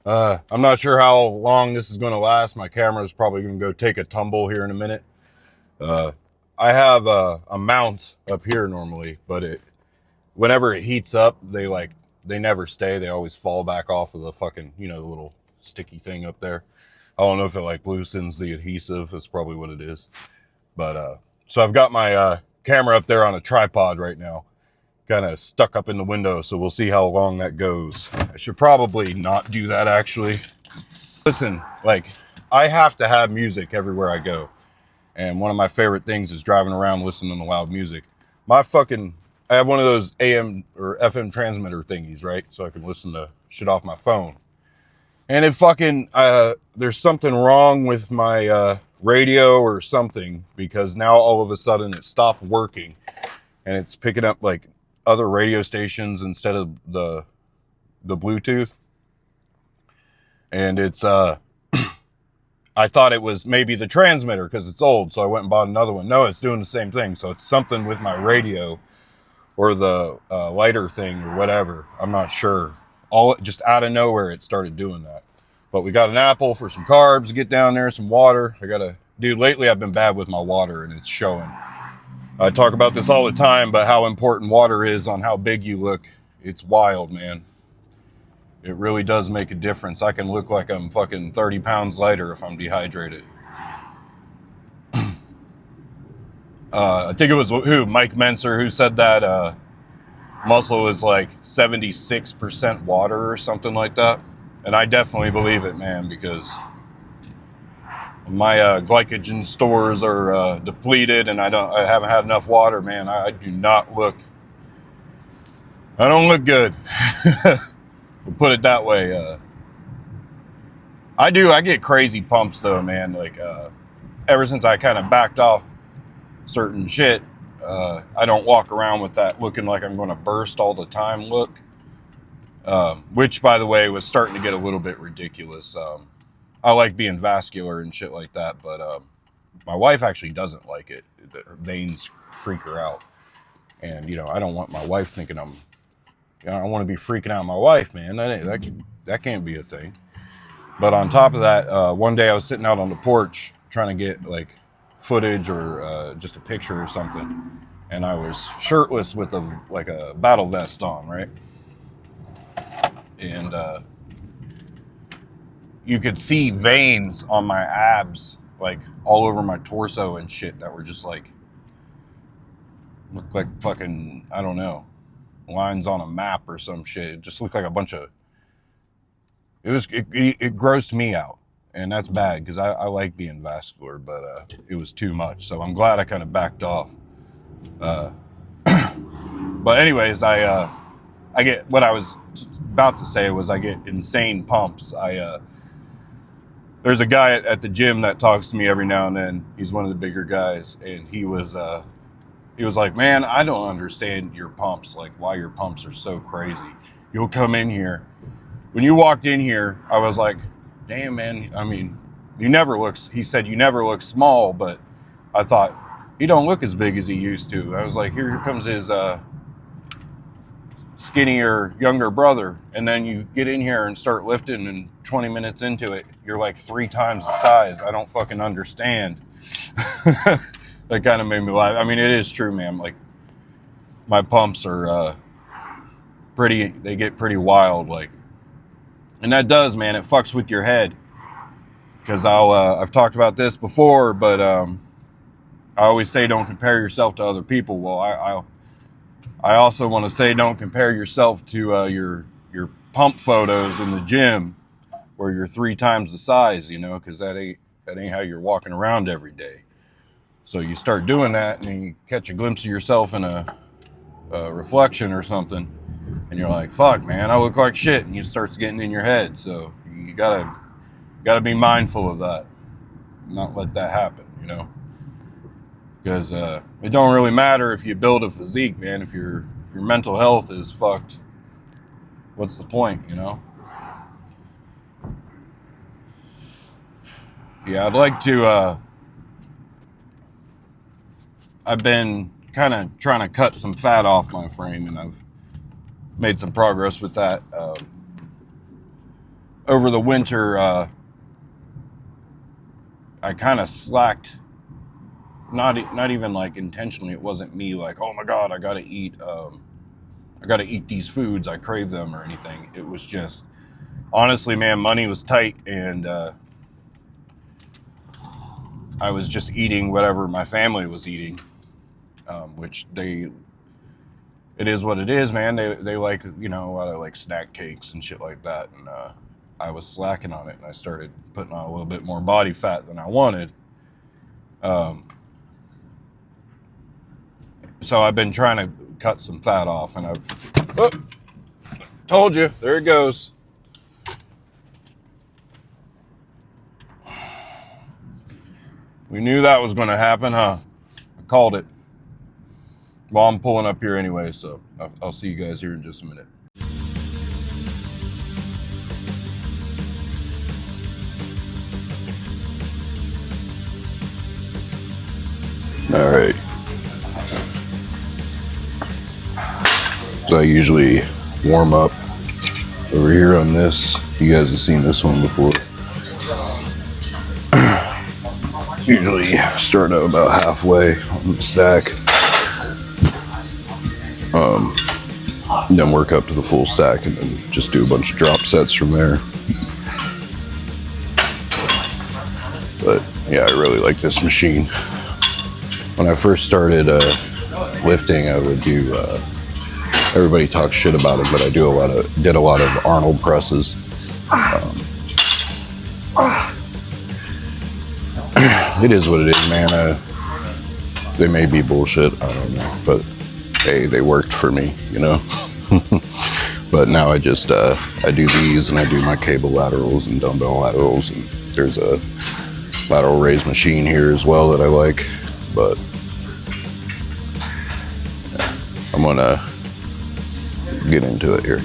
I'm not sure how long this is going to last. My camera is probably going to go take a tumble here in a minute. Uh, I have a mount up here normally, but whenever it heats up, they never stay. They always fall back off of the fucking, the little sticky thing up there. I don't know if it like loosens the adhesive. That's probably what it is. But so I've got my camera up there on a tripod right now, kind of stuck up in the window, so we'll see how long that goes. I should probably not do that, actually. Listen, like, I have to have music everywhere I go, and one of my favorite things is driving around listening to loud music. I have one of those AM or FM transmitter thingies, right, so I can listen to shit off my phone. And it fucking, there's something wrong with my radio or something, because now all of a sudden it stopped working, and it's picking up like other radio stations instead of the Bluetooth. And it's I thought it was maybe the transmitter because it's old, so I went and bought another one. No, it's doing the same thing. So it's something with my radio or the lighter thing or whatever. I'm not sure. Just out of nowhere it started doing that. But we got an apple for some carbs to get down there, some water. Dude, lately I've been bad with my water, and it's showing. I talk about this all the time, but how important water is on how big you look. It's wild, man. It really does make a difference. I can look like I'm fucking 30 pounds lighter if I'm dehydrated. I think it was Mike Menser, who said that muscle is like 76% water or something like that. And I definitely believe it, man, because my glycogen stores are depleted, and I haven't had enough water, man. I don't look good. We'll put it that way. I get crazy pumps though, man. Like ever since I kind of backed off certain shit, I don't walk around with that looking like I'm going to burst all the time look. Which, by the way, was starting to get a little bit ridiculous. I like being vascular and shit like that, but my wife actually doesn't like it. Her veins freak her out. And, I don't want my wife thinking I want to be freaking out my wife, man. That can't be a thing. But on top of that, one day I was sitting out on the porch trying to get, like, footage or just a picture or something. And I was shirtless with a battle vest on, right? And you could see veins on my abs, like all over my torso and shit, that were just like, looked like fucking, I don't know, lines on a map or some shit. It just looked like a bunch of, it grossed me out. And that's bad because I like being vascular, but it was too much. So I'm glad I kind of backed off. But anyways, I get, what I was about to say was, I get insane pumps. There's a guy at the gym that talks to me every now and then. He's one of the bigger guys, and he was like, man, I don't understand your pumps, like why your pumps are so crazy. You'll come in here. When you walked in here, I was like, damn, man, I mean, he said you never look small, but I thought, he don't look as big as he used to. I was like, here comes his skinnier younger brother, and then you get in here and start lifting, and 20 minutes into it you're like 3 times the size. I don't fucking understand. That kind of made me laugh. I mean, it is true, man. Like, my pumps are they get pretty wild, like, and that does, man, it fucks with your head, because I've talked about this before, but I always say don't compare yourself to other people. Well, I also want to say don't compare yourself to your pump photos in the gym where you're 3 times the size, because that ain't how you're walking around every day. So you start doing that, and you catch a glimpse of yourself in a reflection or something, and you're like, fuck, man, I look like shit, and it starts getting in your head. So you gotta be mindful of that, not let that happen, because it don't really matter if you build a physique, man. If your mental health is fucked, what's the point, Yeah, I'd like to, I've been kind of trying to cut some fat off my frame, and I've made some progress with that. over the winter, I kind of slacked. Not even like intentionally. It wasn't me like, oh my God, I gotta eat these foods. I crave them or anything. It was just, honestly, man, money was tight, and I was just eating whatever my family was eating, which it is what it is, man. They like, you know, a lot of like snack cakes and shit like that, and I was slacking on it, and I started putting on a little bit more body fat than I wanted. So I've been trying to cut some fat off, and told you, there it goes. We knew that was going to happen, huh? I called it. Well, I'm pulling up here anyway, so I'll see you guys here in just a minute. All right. So I usually warm up over here on this. You guys have seen this one before. Usually start out about halfway on the stack. Then work up to the full stack, and then just do a bunch of drop sets from there. But yeah, I really like this machine. When I first started lifting, I would do. Everybody talks shit about it, but I did a lot of Arnold presses. It is what it is, man. They may be bullshit, I don't know, but hey, they worked for me, you know. But now I just I do these, and I do my cable laterals and dumbbell laterals, and there's a lateral raise machine here as well that I like. But yeah, I'm gonna get into it here.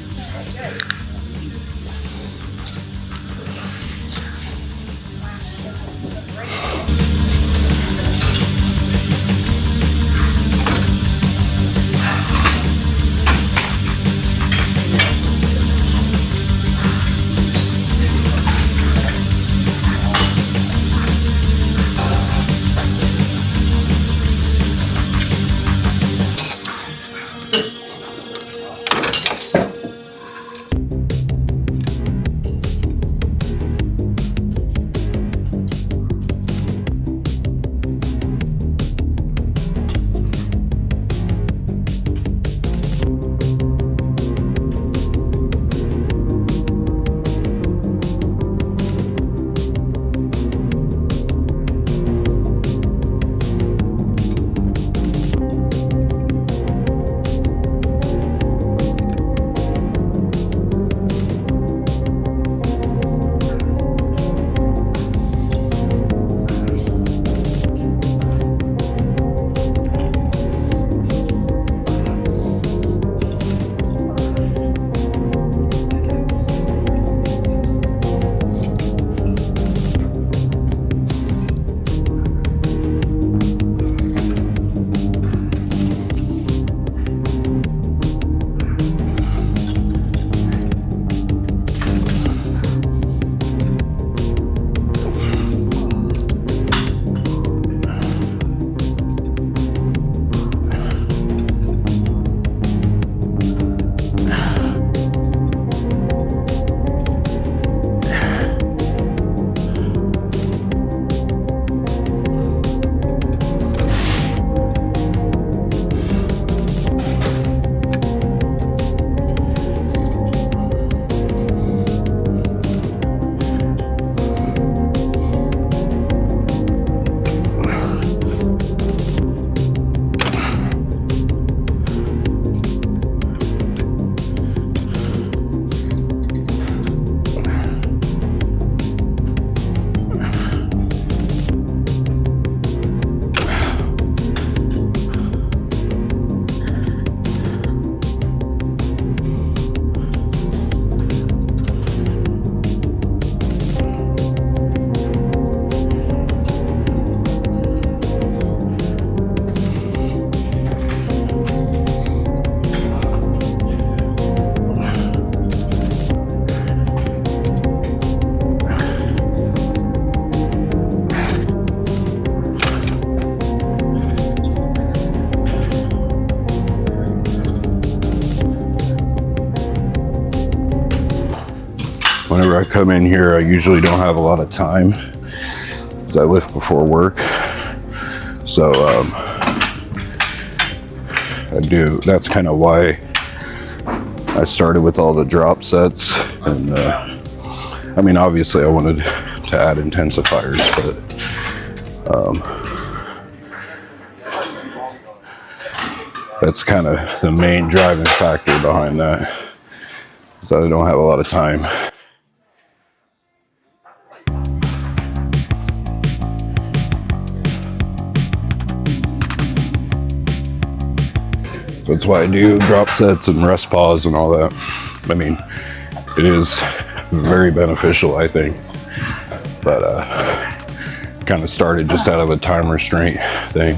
whenever I come in here, I usually don't have a lot of time because I lift before work. So I do. That's kind of why I started with all the drop sets. And I mean, obviously I wanted to add intensifiers, but that's kind of the main driving factor behind that, so I don't have a lot of time. That's why I do drop sets and rest pause and all that. I mean, it is very beneficial, I think, but kind of started just out of a time restraint thing.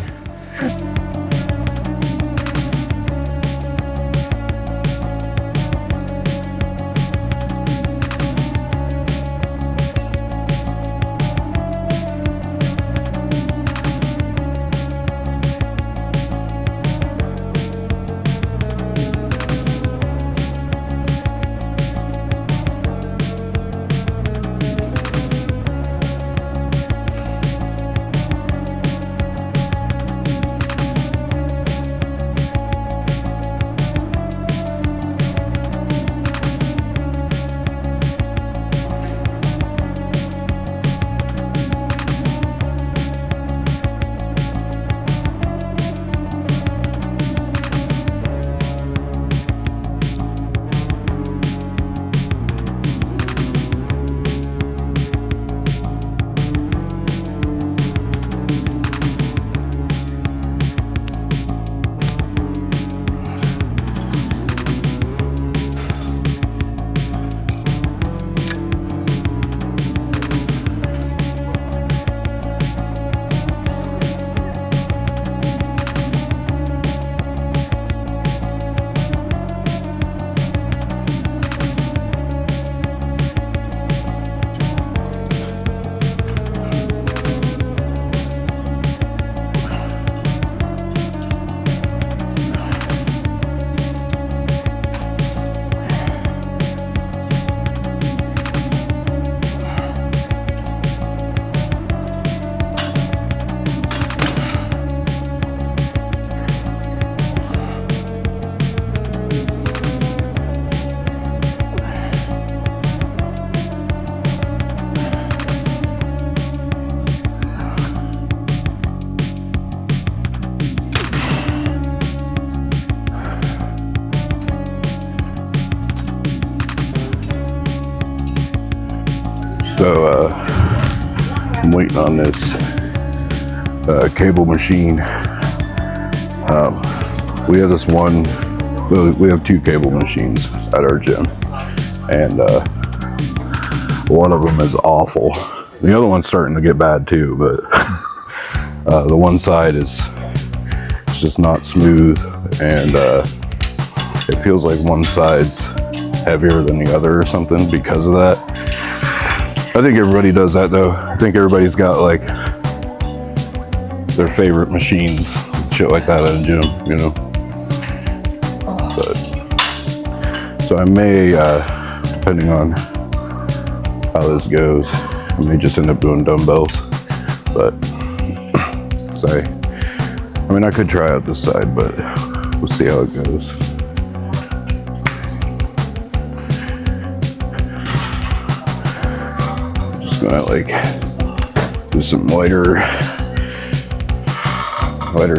So I'm waiting on this cable machine. We have this one, we have two cable machines at our gym, and one of them is awful. The other one's starting to get bad too, but the one side is just not smooth, and it feels like one side's heavier than the other or something because of that. I think everybody does that though. I think everybody's got like their favorite machines, shit like that at a gym, you know. But so I may, depending on how this goes, I may just end up doing dumbbells. But I mean, I could try out this side, but we'll see how it goes. Gonna like do some lighter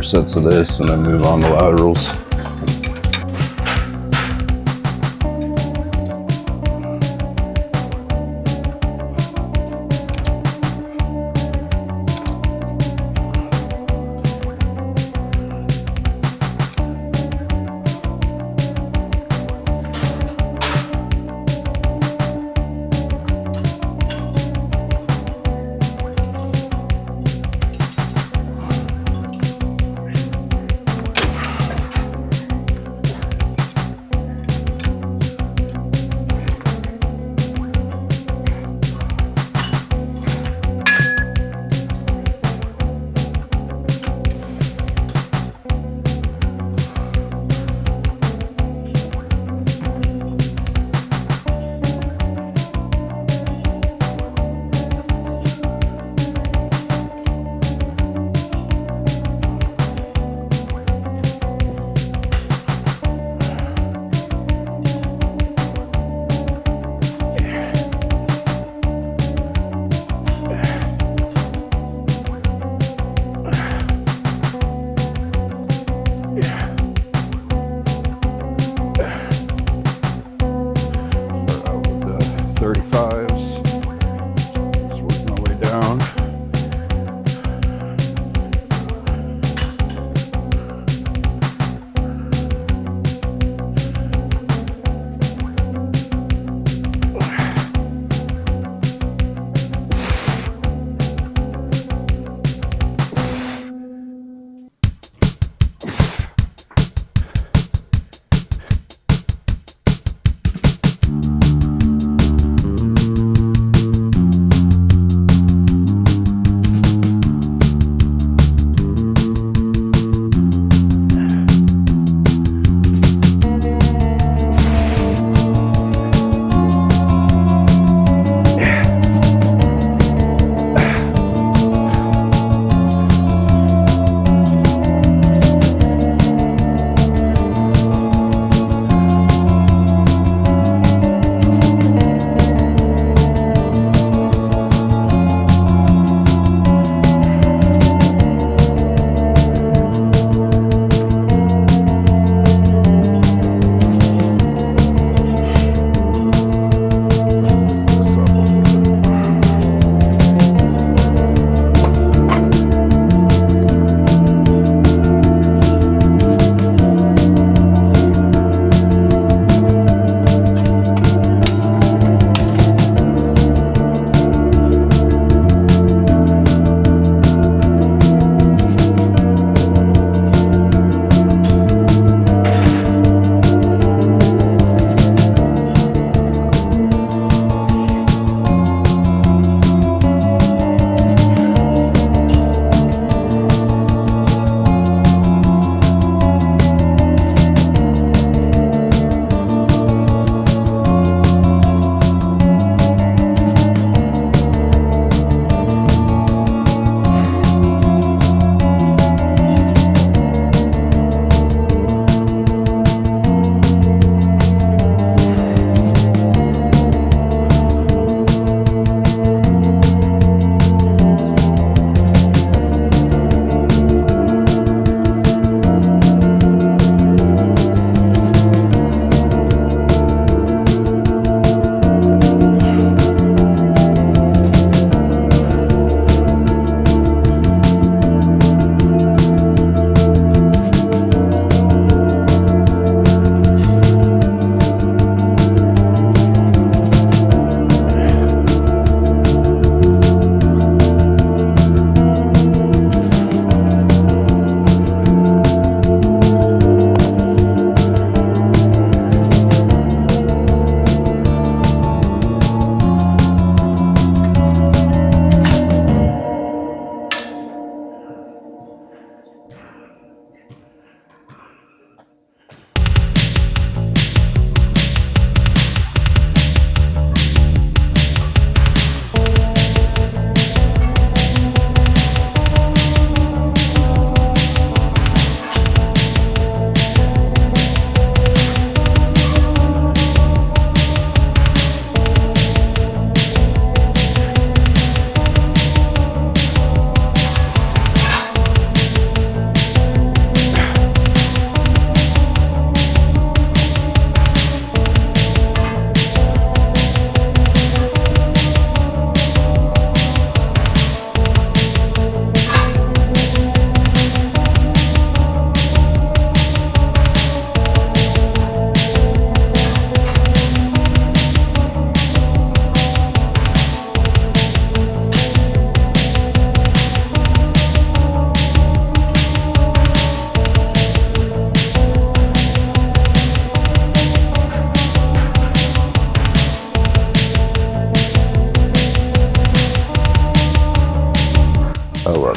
sets of this and then move on to laterals.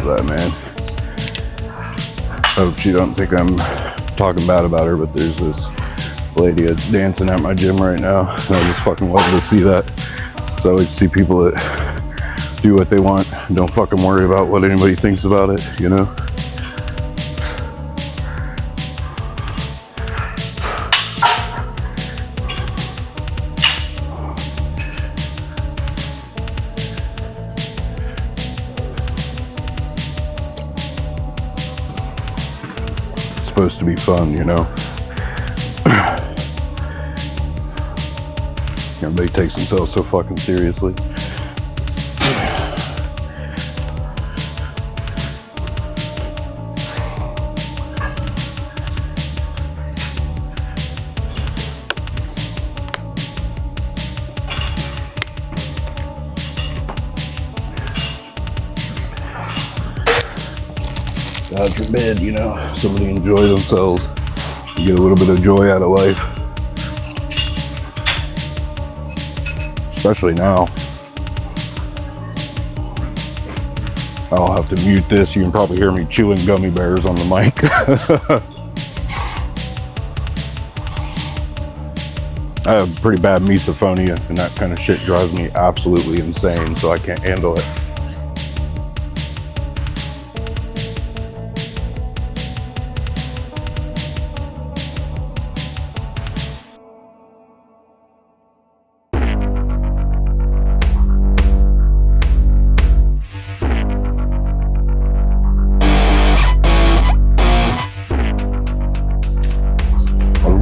that, man. I hope she don't think I'm talking bad about her, but there's this lady that's dancing at my gym right now, and I just fucking love to see that. So I like to see people that do what they want, don't fucking worry about what anybody thinks about it, you know? It's supposed to be fun, you know? Everybody takes themselves so fucking seriously. God forbid, you know, somebody enjoy themselves, you get a little bit of joy out of life. Especially now. I'll have to mute this. You can probably hear me chewing gummy bears on the mic. I have pretty bad misophonia, and that kind of shit drives me absolutely insane, so I can't handle it.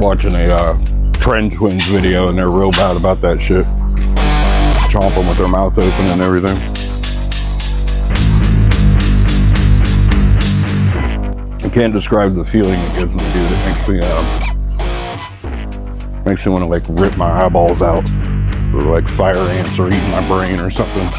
Watching a Trend Twins video, and they're real bad about that shit. Chomping with their mouth open and everything. I can't describe the feeling it gives me, dude. It makes me want to like rip my eyeballs out, or like fire ants are eating my brain or something.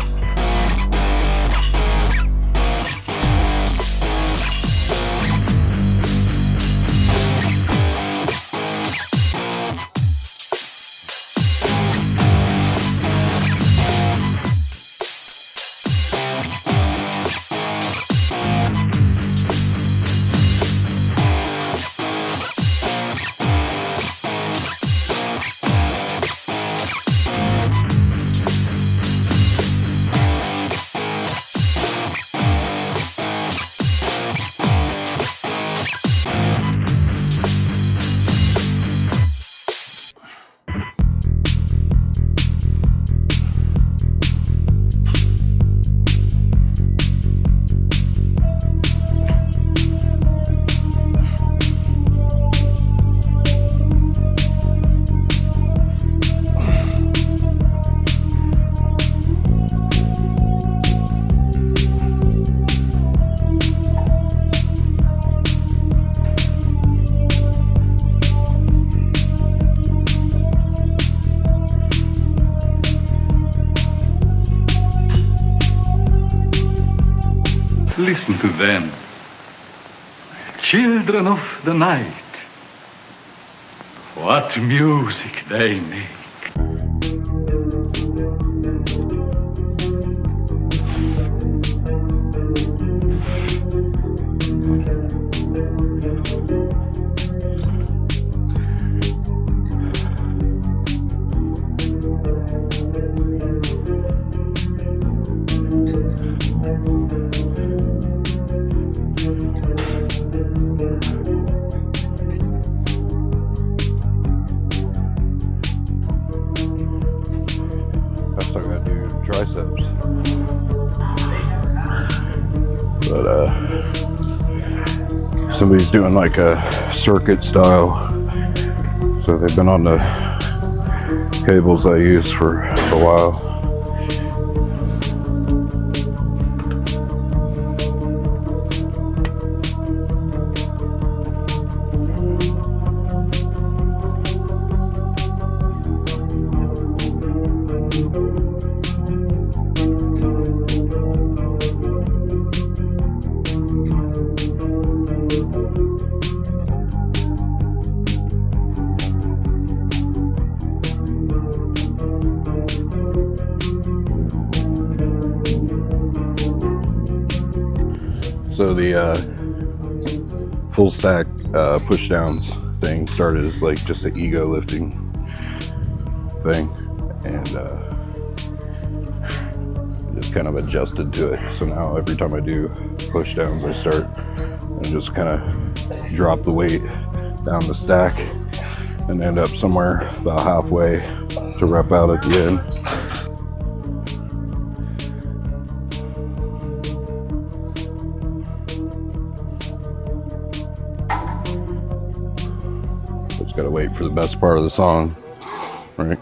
Listen to them, children of the night. What music they make. I still gotta do triceps. But somebody's doing like a circuit style. So they've been on the cables I use for a while. So the full stack push downs thing started as like just an ego lifting thing, and just kind of adjusted to it. So now every time I do push downs, I start and just kind of drop the weight down the stack and end up somewhere about halfway to rep out at the end. Just gotta wait for the best part of the song, right?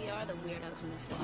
We are the weirdos, mister.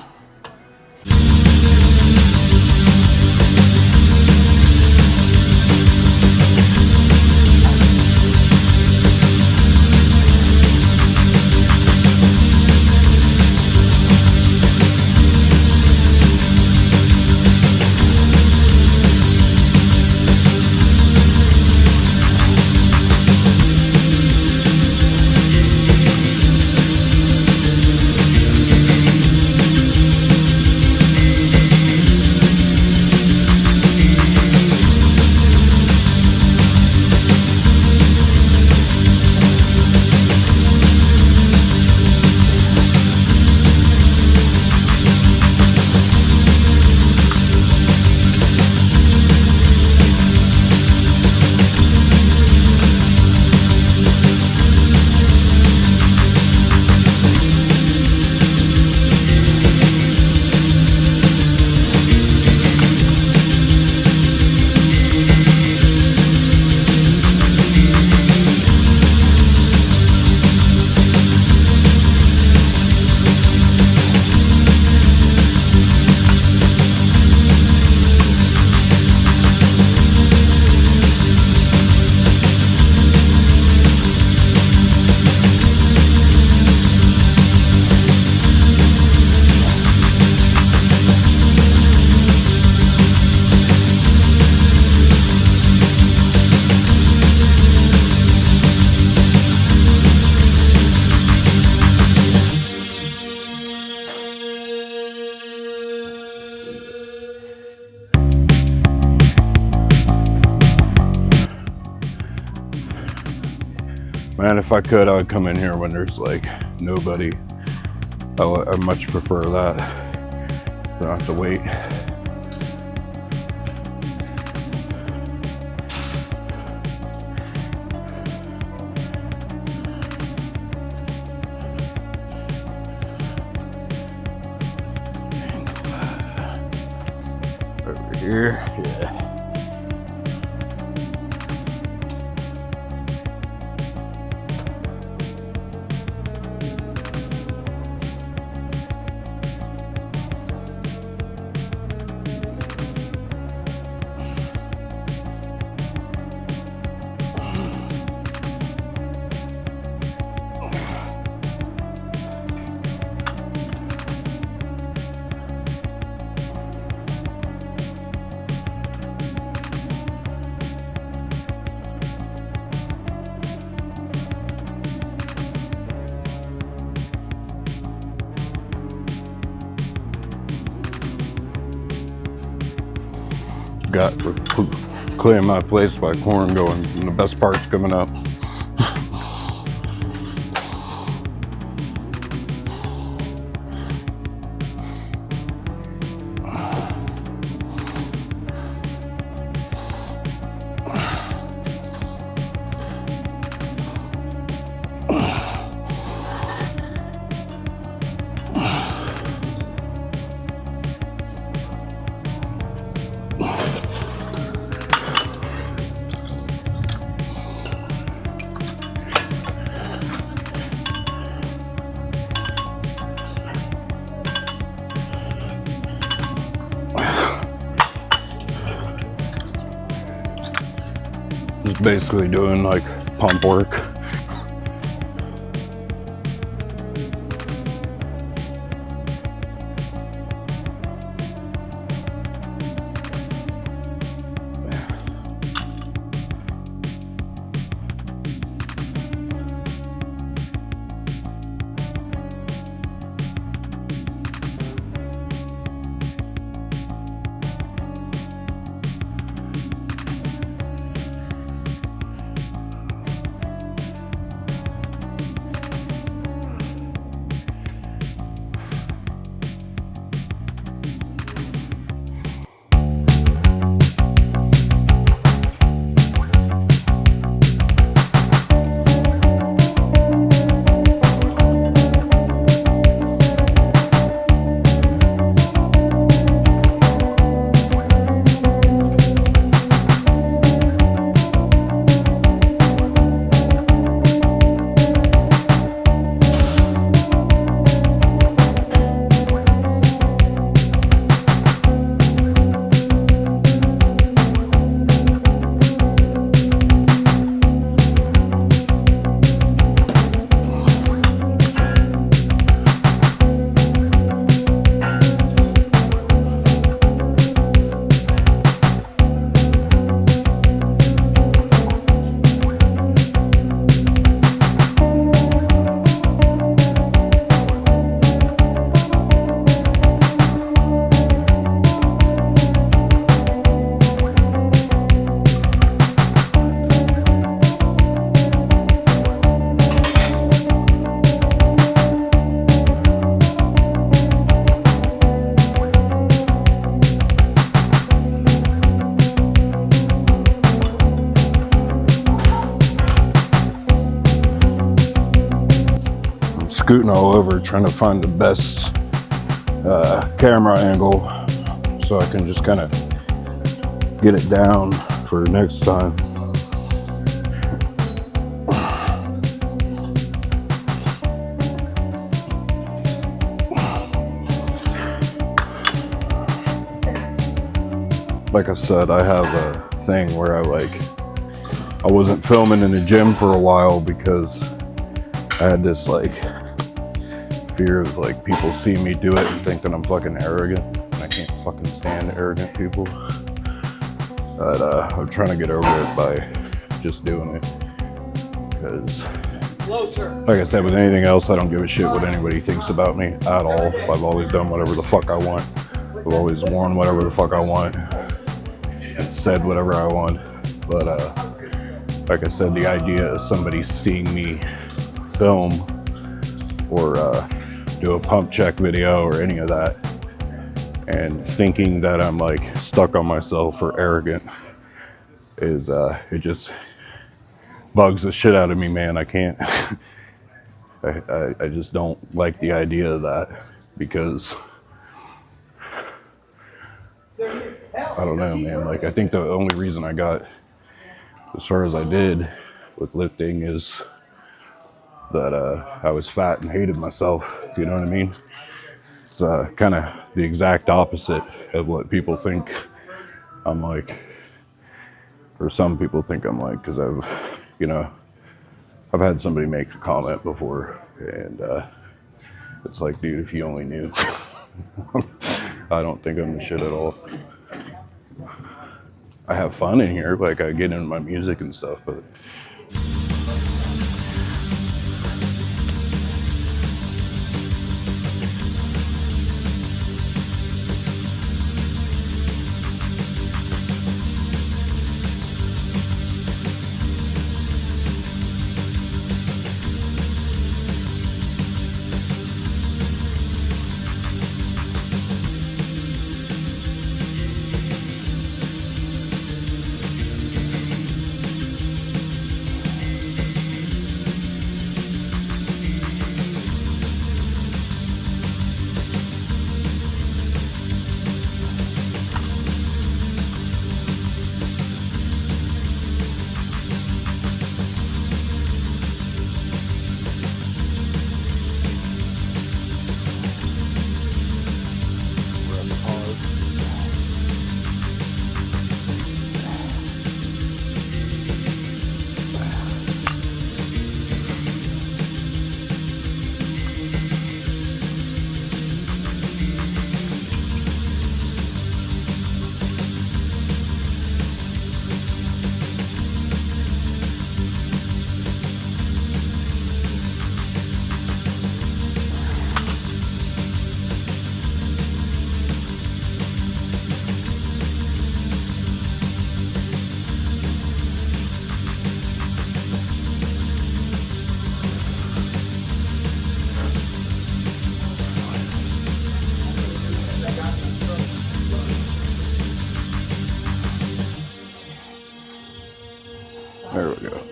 Man, if I could, I would come in here when there's like nobody. I much prefer that. I don't have to wait. Over here, yeah. Got clearing my place by corn going, and the best part's coming up. Just basically doing like pump work. scooting all over trying to find the best camera angle so I can just kind of get it down for next time. Like I said, I have a thing where I wasn't filming in the gym for a while because I had this like fear of like people see me do it and think that I'm fucking arrogant. And I can't fucking stand arrogant people. But I'm trying to get over it by just doing it. Because like I said, with anything else, I don't give a shit what anybody thinks about me at all. I've always done whatever the fuck I want. I've always worn whatever the fuck I want. And said whatever I want. But like I said, the idea of somebody seeing me film or do a pump check video or any of that and thinking that I'm like stuck on myself or arrogant is it just bugs the shit out of me, man. I can't I just don't like the idea of that because I don't know, man. Like I think the only reason I got as far as I did with lifting is that I was fat and hated myself, if you know what I mean. It's kind of the exact opposite of what people think I'm like, or some people think I'm like, because I've had somebody make a comment before, and it's like, dude, if you only knew. I don't think I'm the shit at all. I have fun in here, like I get into my music and stuff, but there we go.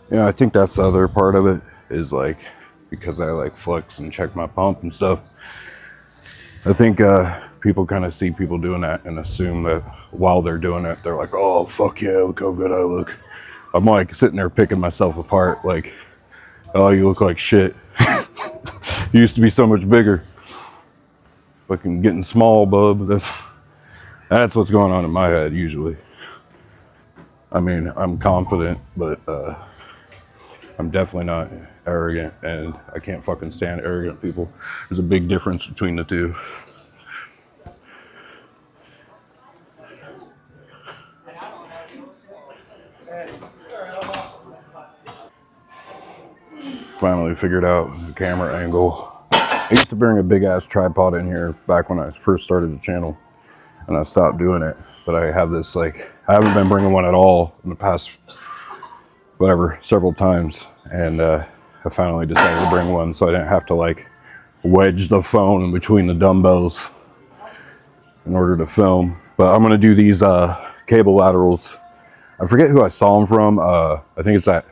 You know, I think that's the other part of it is like, because I like flex and check my pump and stuff. I think people kind of see people doing that and assume that while they're doing it, they're like, oh, fuck yeah, look how good I look. I'm like sitting there picking myself apart like, oh, you look like shit. You used to be so much bigger. Fucking getting small, bub. That's what's going on in my head usually. I mean, I'm confident, but I'm definitely not arrogant, and I can't fucking stand arrogant people. There's a big difference between the two. Finally figured out the camera angle. I used to bring a big ass tripod in here back when I first started the channel, and I stopped doing it. But I have this like, I haven't been bringing one at all in the past, whatever, several times. And I finally decided to bring one so I didn't have to like wedge the phone in between the dumbbells in order to film. But I'm gonna do these cable laterals. I forget who I saw them from. I think it's that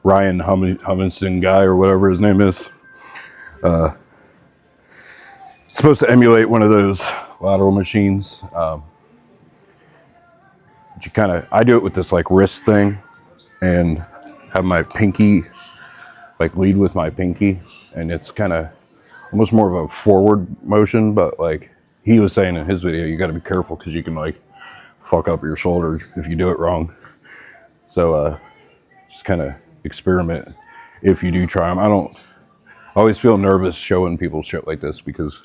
Ryan Humminson guy or whatever his name is. It's supposed to emulate one of those lateral machines. But you kind of, I do it with this like wrist thing and have my pinky, like lead with my pinky. And it's kind of almost more of a forward motion, but like he was saying in his video, you got to be careful because you can like fuck up your shoulder if you do it wrong. So just kind of experiment if you do try them. I always feel nervous showing people shit like this because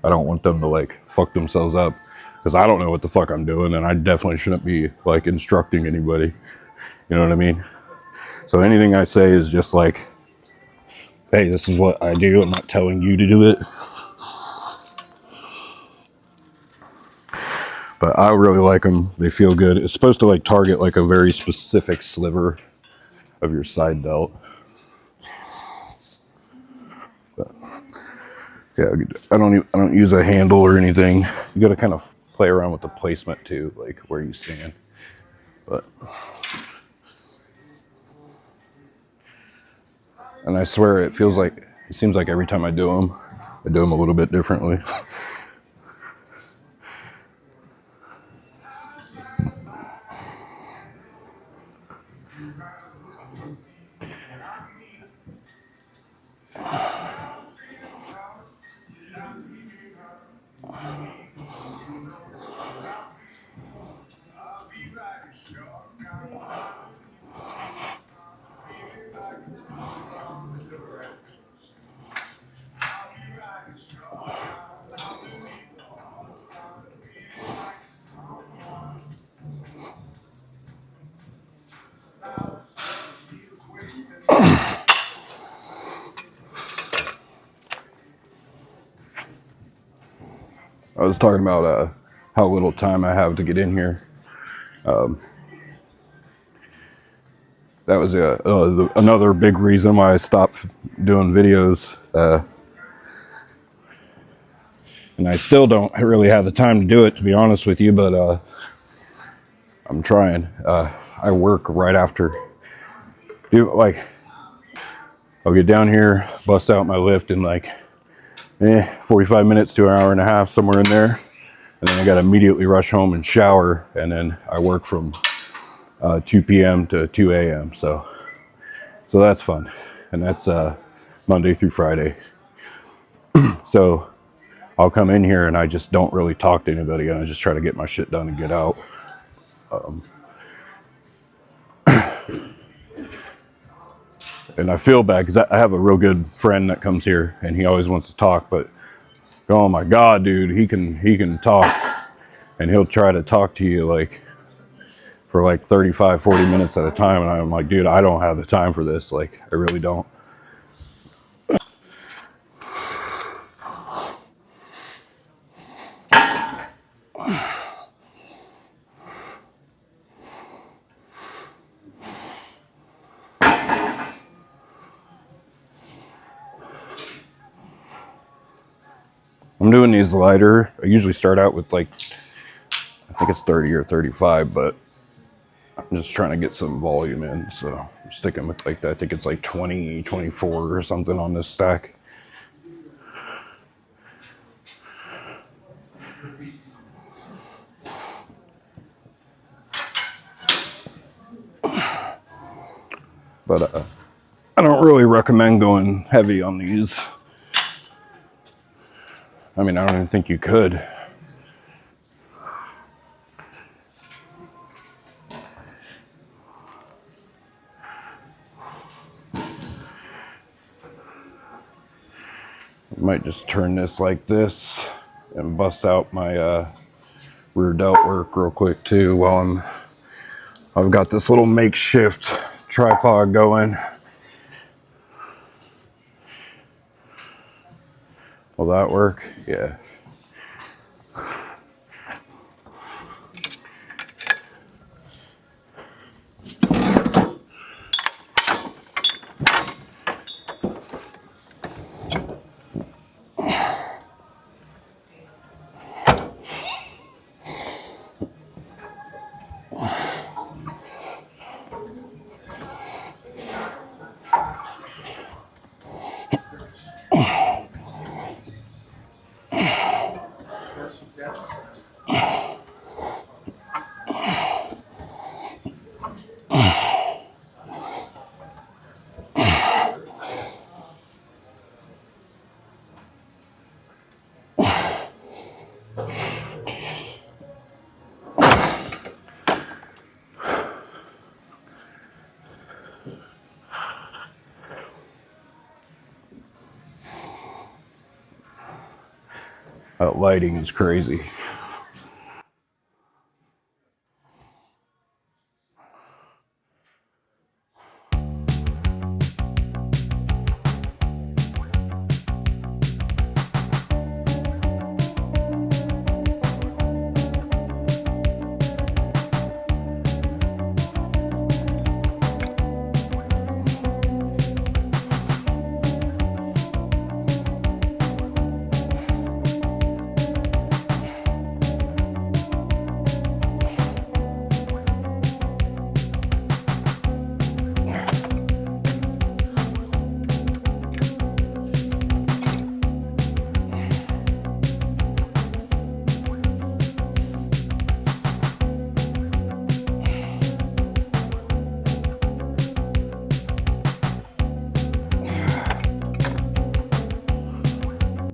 I don't want them to like fuck themselves up because I don't know what the fuck I'm doing and I definitely shouldn't be like instructing anybody. You know what I mean? So anything I say is just like, hey, this is what I do. I'm not telling you to do it. But I really like them. They feel good. It's supposed to like target like a very specific sliver of your side delt. But yeah, I don't use a handle or anything. You got to kind of play around with the placement too, like where you stand. But and I swear it seems like every time I do them a little bit differently. I was talking about how little time I have to get in here. That was another big reason why I stopped doing videos. And I still don't really have the time to do it, to be honest with you, but I'm trying. I work right after. I'll get down here, bust out my lift in like 45 minutes to an hour and a half, somewhere in there. And then I got to immediately rush home and shower. And then I work from 2 p.m. to 2 a.m. So that's fun. And that's Monday through Friday. So I'll come in here and I just don't really talk to anybody. I just try to get my shit done and get out. And I feel bad because I have a real good friend that comes here and he always wants to talk, but oh my God, dude, he can talk and he'll try to talk to you like for like 35, 40 minutes at a time. And I'm like, dude, I don't have the time for this. Like, I really don't. I'm doing these lighter. I usually start out with like, I think it's 30 or 35, but I'm just trying to get some volume in. So I'm sticking with like that. I think it's like 20, 24 or something on this stack. But I don't really recommend going heavy on these. I mean, I don't even think you could. I might just turn this like this and bust out my rear delt work real quick too while I've got this little makeshift tripod going. Will that work? Yeah. That lighting is crazy.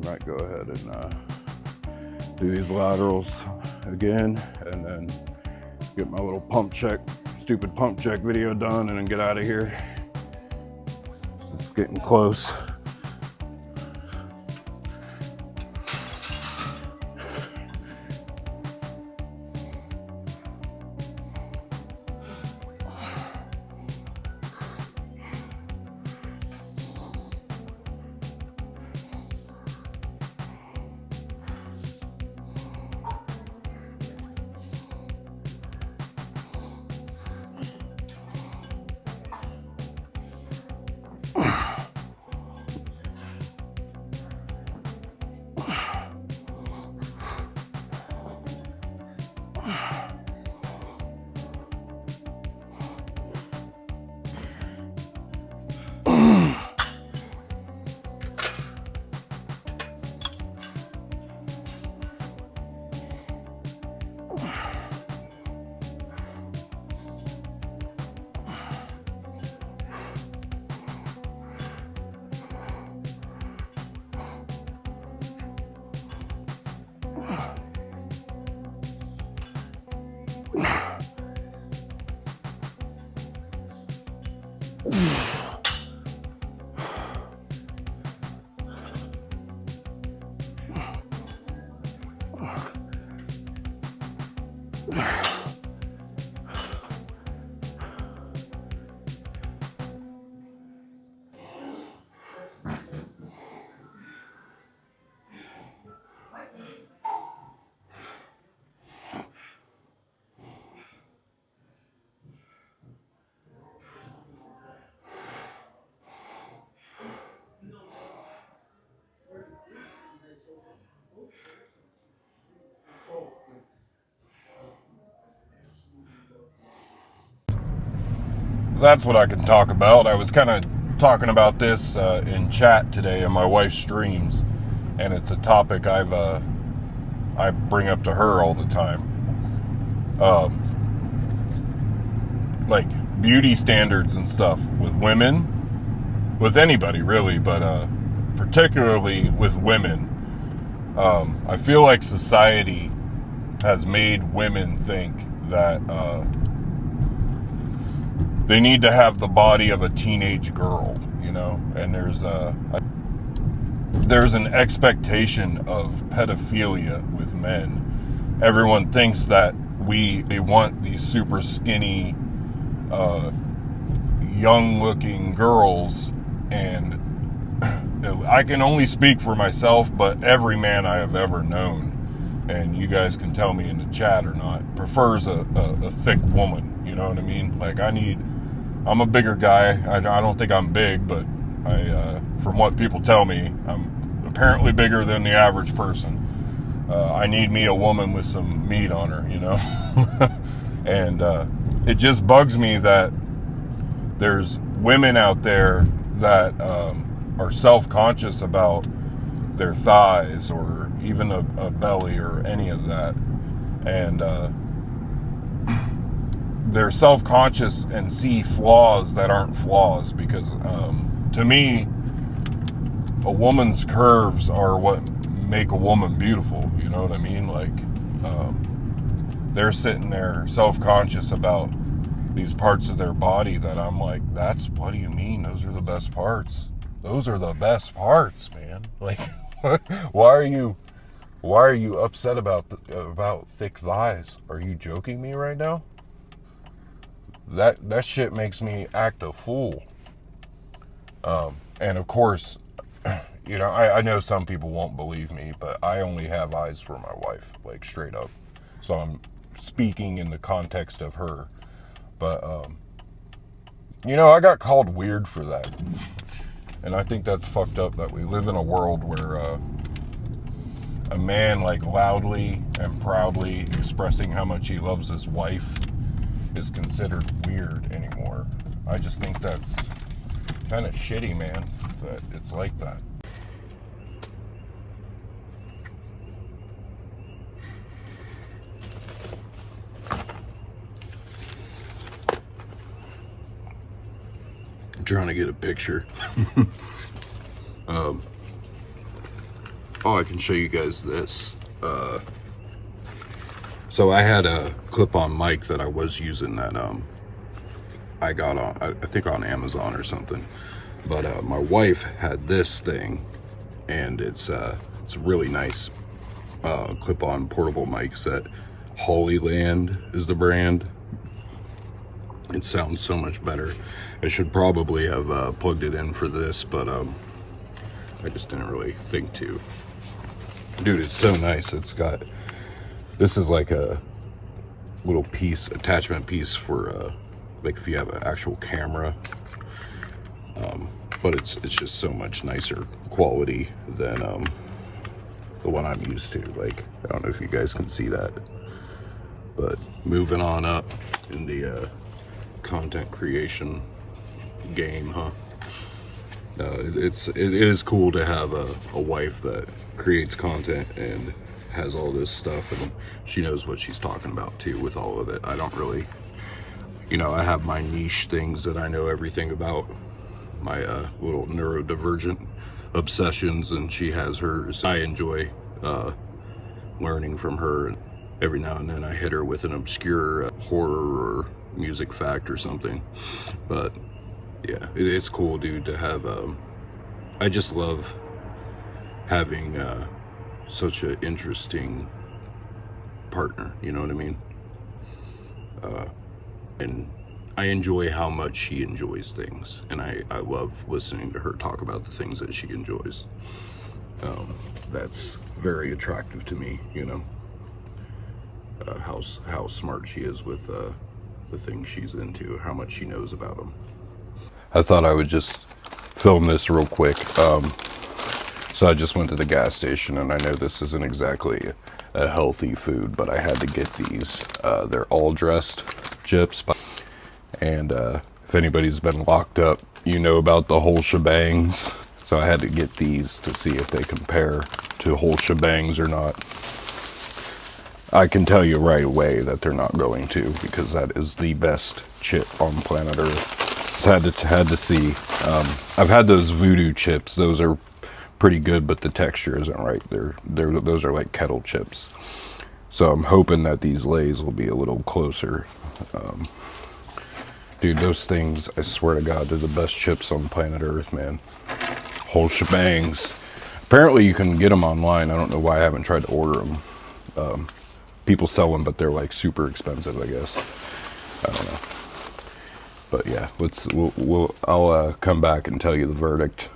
Might go ahead and do these laterals again, and then get my little stupid pump check video done, and then get out of here. It's getting close. That's what I can talk about. I was kind of talking about this in chat today on my wife's streams, and it's a topic I bring up to her all the time. Like beauty standards and stuff with women, with anybody really, but particularly with women. I feel like society has made women think that they need to have the body of a teenage girl, you know, and there's an expectation of pedophilia with men. Everyone thinks that they want these super skinny, young-looking girls, and I can only speak for myself, but every man I have ever known, and you guys can tell me in the chat or not, prefers a thick woman, you know what I mean? Like, I'm a bigger guy. I don't think I'm big, but from what people tell me, I'm apparently bigger than the average person. I need me a woman with some meat on her, you know? And it just bugs me that there's women out there that are self-conscious about their thighs or even a belly or any of that. And they're self-conscious and see flaws that aren't flaws, because to me, a woman's curves are what make a woman beautiful, you know what I mean? Like, they're sitting there self-conscious about these parts of their body that I'm like, what do you mean? Those are the best parts. Those are the best parts, man. Like, why are you Why are you upset about thick thighs? Are you joking me right now? That shit makes me act a fool. And of course, you know, I know some people won't believe me, but I only have eyes for my wife, like straight up. So I'm speaking in the context of her. But, you know, I got called weird for that. And I think that's fucked up that we live in a world where a man like loudly and proudly expressing how much he loves his wife is considered weird anymore. I just think that's kind of shitty, man, that it's like that. I'm trying to get a picture. Oh, I can show you guys this. So I had a clip-on mic that I was using that I got on, I think on Amazon or something. But my wife had this thing, and it's a really nice clip-on portable mic set. Holyland is the brand. It sounds so much better. I should probably have plugged it in for this, but I just didn't really think to. Dude, it's so nice. It's got, this is like a little piece, attachment piece for like if you have an actual camera. But it's just so much nicer quality than the one I'm used to. Like, I don't know if you guys can see that. But moving on up in the content creation game, huh? It is cool to have a wife that creates content and has all this stuff, and she knows what she's talking about too with all of it. I don't really, you know, I have my niche things that I know everything about, my little neurodivergent obsessions, and she has hers. I enjoy learning from her, and every now and then I hit her with an obscure horror or music fact or something. But yeah, it's cool, dude, to have I just love having such an interesting partner, you know what I mean? And I enjoy how much she enjoys things, and I love listening to her talk about the things that she enjoys. That's very attractive to me, you know, how smart she is with the things she's into, how much she knows about them. I thought I would just film this real quick. So I just went to the gas station, and I know this isn't exactly a healthy food, but I had to get these. They're all dressed chips. And if anybody's been locked up, you know about the whole shebangs. So I had to get these to see if they compare to whole shebangs or not. I can tell you right away that they're not going to, because that is the best chip on planet Earth. So I had to see. I've had those voodoo chips. Those are pretty good, but the texture isn't right. Those are like kettle chips. So I'm hoping that these Lays will be a little closer. Dude, those things, I swear to God, they're the best chips on planet Earth, man. Whole shebangs. Apparently you can get them online. I don't know why I haven't tried to order them. People sell them, but they're like super expensive, I guess. I don't know. But yeah, I'll come back and tell you the verdict